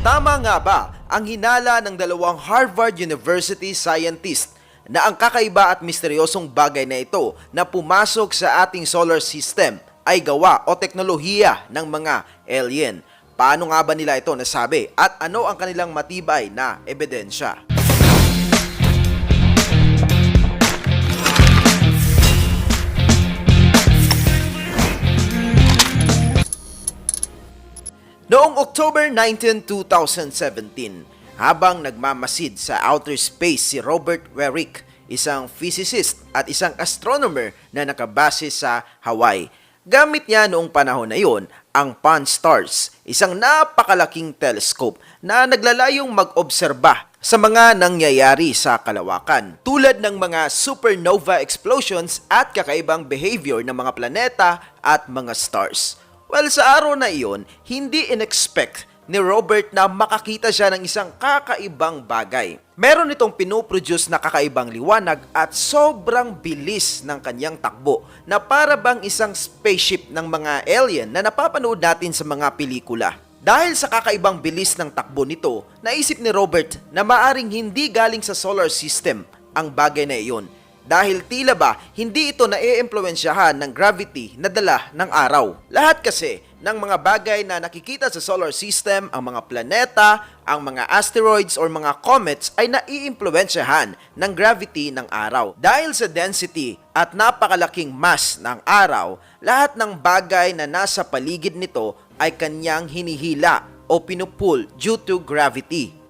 Tama nga ba ang hinala ng dalawang Harvard University scientist na ang kakaiba at misteryosong bagay na ito na pumasok sa ating solar system ay gawa o teknolohiya ng mga alien? Paano nga ba nila ito nasabi at ano ang kanilang matibay na ebidensya? Noong October 19, 2017, habang nagmamasid sa outer space si Robert Werik, isang physicist at isang astronomer na nakabase sa Hawaii, gamit niya noong panahon na iyon ang Pan-STARRS, isang napakalaking telescope na naglalayong mag-obserba sa mga nangyayari sa kalawakan, tulad ng mga supernova explosions at kakaibang behavior ng mga planeta at mga stars. Well, sa araw na iyon, hindi in-expect ni Robert na makakita siya ng isang kakaibang bagay. Meron itong pinoproduce na kakaibang liwanag at sobrang bilis ng kanyang takbo na para bang isang spaceship ng mga alien na napapanood natin sa mga pelikula. Dahil sa kakaibang bilis ng takbo nito, naisip ni Robert na maaring hindi galing sa solar system ang bagay na iyon. Dahil tila ba hindi ito naiimpluwensyahan ng gravity na dala ng araw. Lahat kasi ng mga bagay na nakikita sa solar system, ang mga planeta, ang mga asteroids or mga comets ay naiimpluwensyahan ng gravity ng araw. Dahil sa density at napakalaking mass ng araw, lahat ng bagay na nasa paligid nito ay kanyang hinihila o pinupull due to gravity.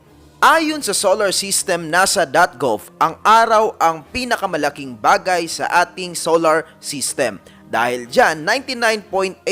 Ayon sa solar system NASA.gov, ang araw ang pinakamalaking bagay sa ating solar system. Dahil dyan, 99.8%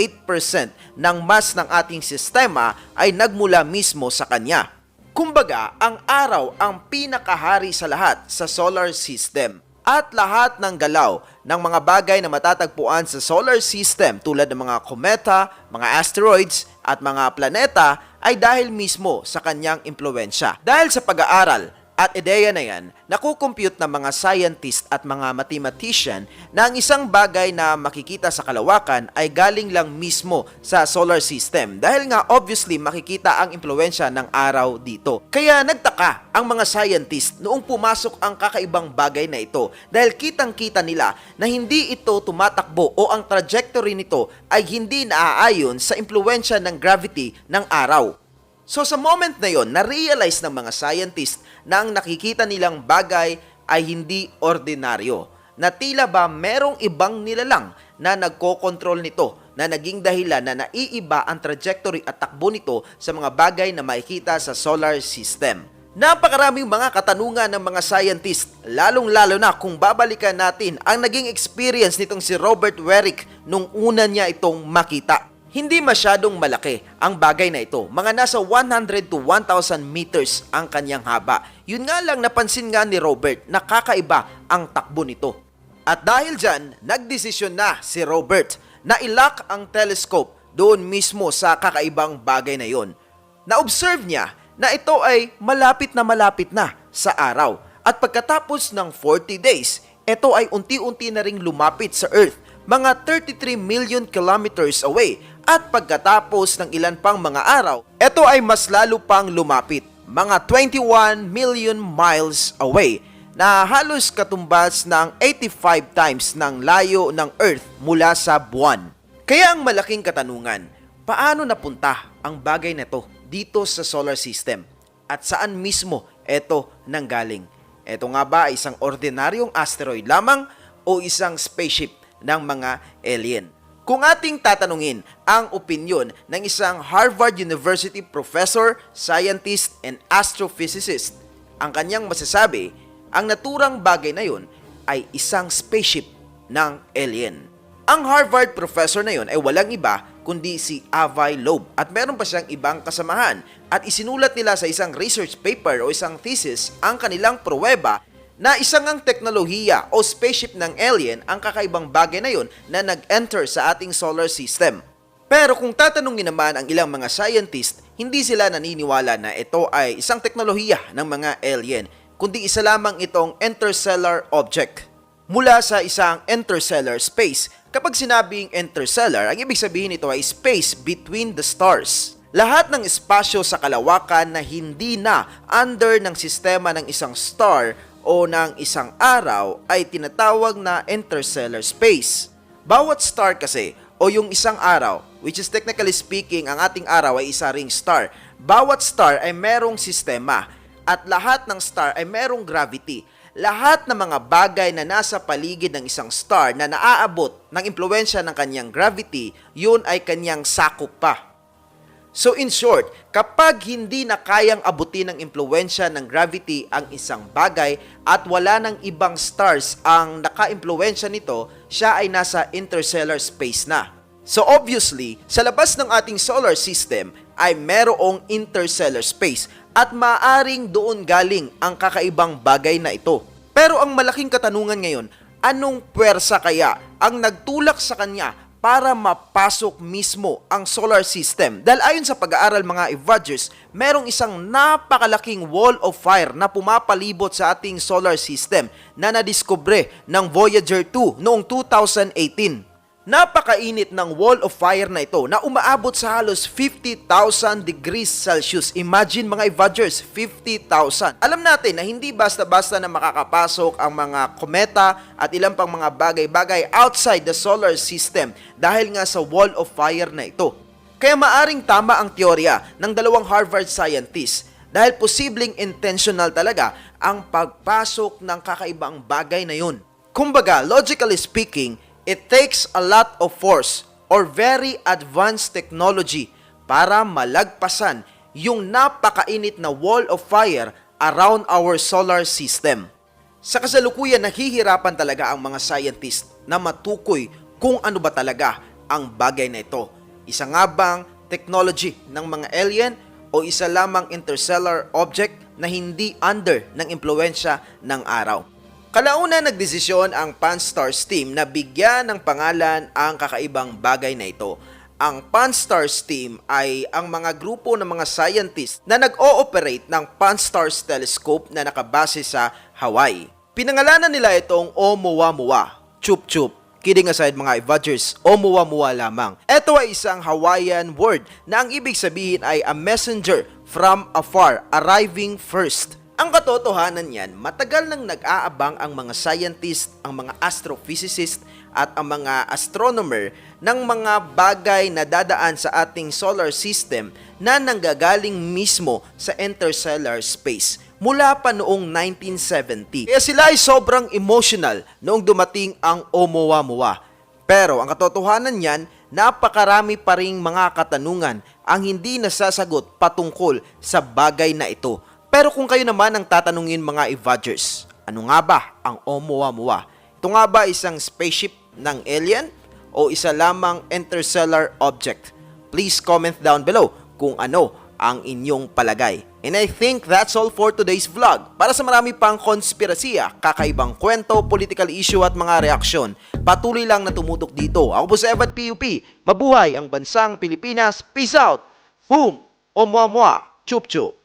ng mass ng ating sistema ay nagmula mismo sa kanya. Kumbaga, ang araw ang pinakahari sa lahat sa solar system. At lahat ng galaw ng mga bagay na matatagpuan sa solar system tulad ng mga kometa, mga asteroids at mga planeta ay dahil mismo sa kanyang impluwensya. Dahil sa pag-aaral at ideya na yan, nakukompute ng mga scientist at mga mathematician na ang isang bagay na makikita sa kalawakan ay galing lang mismo sa solar system. Dahil nga obviously makikita ang impluwensya ng araw dito. Kaya nagtaka ang mga scientist noong pumasok ang kakaibang bagay na ito dahil kitang-kita nila na hindi ito tumatakbo o ang trajectory nito ay hindi naaayon sa impluwensya ng gravity ng araw. So sa moment na yon, na-realize ng mga scientist na ang nakikita nilang bagay ay hindi ordinaryo. Na tila ba merong ibang nilalang na nagko-control nito na naging dahilan na naiiba ang trajectory at takbo nito sa mga bagay na makikita sa solar system. Napakaraming mga katanungan ng mga scientist, lalong-lalo na kung babalikan natin ang naging experience nitong si Robert Werik nung una niya itong makita. Hindi masyadong malaki ang bagay na ito. Mga nasa 100 to 1,000 meters ang kanyang haba. Yun nga lang napansin nga ni Robert na kakaiba ang takbo nito. At dahil dyan, nagdesisyon na si Robert na ilock ang telescope doon mismo sa kakaibang bagay na yon. Na-observe niya na ito ay malapit na sa araw. At pagkatapos ng 40 days, ito ay unti-unti na ring lumapit sa Earth, mga 33 million kilometers away. At pagkatapos ng ilan pang mga araw, ito ay mas lalo pang lumapit, mga 21 million miles away, na halos katumbas ng 85 times ng layo ng Earth mula sa buwan. Kaya ang malaking katanungan, paano napunta ang bagay na ito dito sa solar system? At saan mismo ito nanggaling? Ito nga ba ay isang ordinaryong asteroid lamang o isang spaceship ng mga alien? Kung ating tatanungin ang opinyon ng isang Harvard University professor, scientist, and astrophysicist, ang kanyang masasabi, ang naturang bagay na yun ay isang spaceship ng alien. Ang Harvard professor na yun ay walang iba kundi si Avi Loeb at meron pa siyang ibang kasamahan at isinulat nila sa isang research paper o isang thesis ang kanilang pruweba na isang ang teknolohiya o spaceship ng alien ang kakaibang bagay na yon na nag-enter sa ating solar system. Pero kung tatanungin naman ang ilang mga scientist, hindi sila naniniwala na ito ay isang teknolohiya ng mga alien, kundi isa lamang itong interstellar object mula sa isang interstellar space. Kapag sinabing interstellar, ang ibig sabihin nito ay space between the stars. Lahat ng espasyo sa kalawakan na hindi na under ng sistema ng isang star o ng isang araw ay tinatawag na interstellar space. Bawat star kasi o yung isang araw, which is technically speaking, ang ating araw ay isa ring star. Bawat star ay merong sistema at lahat ng star ay merong gravity. Lahat ng mga bagay na nasa paligid ng isang star na naaabot ng impluwensya ng kanyang gravity, yun ay kanyang sakop pa. So in short, kapag hindi na kayang abutin ng impluwensya ng gravity ang isang bagay at wala ng ibang stars ang naka-impluwensya nito, siya ay nasa interstellar space na. So obviously, sa labas ng ating solar system ay merong interstellar space at maaring doon galing ang kakaibang bagay na ito. Pero ang malaking katanungan ngayon, anong puwersa kaya ang nagtulak sa kanya para mapasok mismo ang solar system? Dahil ayon sa pag-aaral mga Evadgers, merong isang napakalaking wall of fire na pumapalibot sa ating solar system na nadiskubre ng Voyager 2 noong 2018. Napakainit ng wall of fire na ito na umaabot sa halos 50,000 degrees Celsius. Imagine mga Evadgers, 50,000. Alam natin na hindi basta-basta na makakapasok ang mga kometa at ilang pang mga bagay-bagay outside the solar system dahil nga sa wall of fire na ito. Kaya maaring tama ang teorya ng dalawang Harvard scientists dahil posibleng intentional talaga ang pagpasok ng kakaibang bagay na yun. Kumbaga, logically speaking, it takes a lot of force or very advanced technology para malagpasan yung napakainit na wall of fire around our solar system. Sa kasalukuyan, nahihirapan talaga ang mga scientist na matukoy kung ano ba talaga ang bagay na ito. Isa nga bang technology ng mga alien o isa lamang interstellar object na hindi under ng impluwensya ng araw? Kalauna nagdesisyon ang Pan-STARRS team na bigyan ng pangalan ang kakaibang bagay na ito. Ang Pan-STARRS team ay ang mga grupo ng mga scientist na nag-ooperate ng Pan-STARRS telescope na nakabase sa Hawaii. Pinangalanan nila itong Oumuamua, Chup Chup. Kidding aside mga Evadgers, Oumuamua lamang. Ito ay isang Hawaiian word na ang ibig sabihin ay a messenger from afar, arriving first. Ang katotohanan niyan, matagal nang nag-aabang ang mga scientist, ang mga astrophysicist at ang mga astronomer ng mga bagay na dadaan sa ating solar system na nanggagaling mismo sa interstellar space mula pa noong 1970. Kaya sila ay sobrang emotional noong dumating ang Oumuamua. Pero ang katotohanan niyan, napakarami pa ring mga katanungan ang hindi nasasagot patungkol sa bagay na ito. Pero kung kayo naman ang tatanungin mga Evadgers, ano nga ba ang Oumuamua? Ito nga ba isang spaceship ng alien o isa lamang interstellar object? Please comment down below kung ano ang inyong palagay. And I think that's all for today's vlog. Para sa marami pang konspirasiya, kakaibang kwento, political issue at mga reaksyon, patuloy lang na tumutok dito. Ako po si Evad PUP. Mabuhay ang bansang Pilipinas. Peace out! Boom! Oumuamua! Chup chup!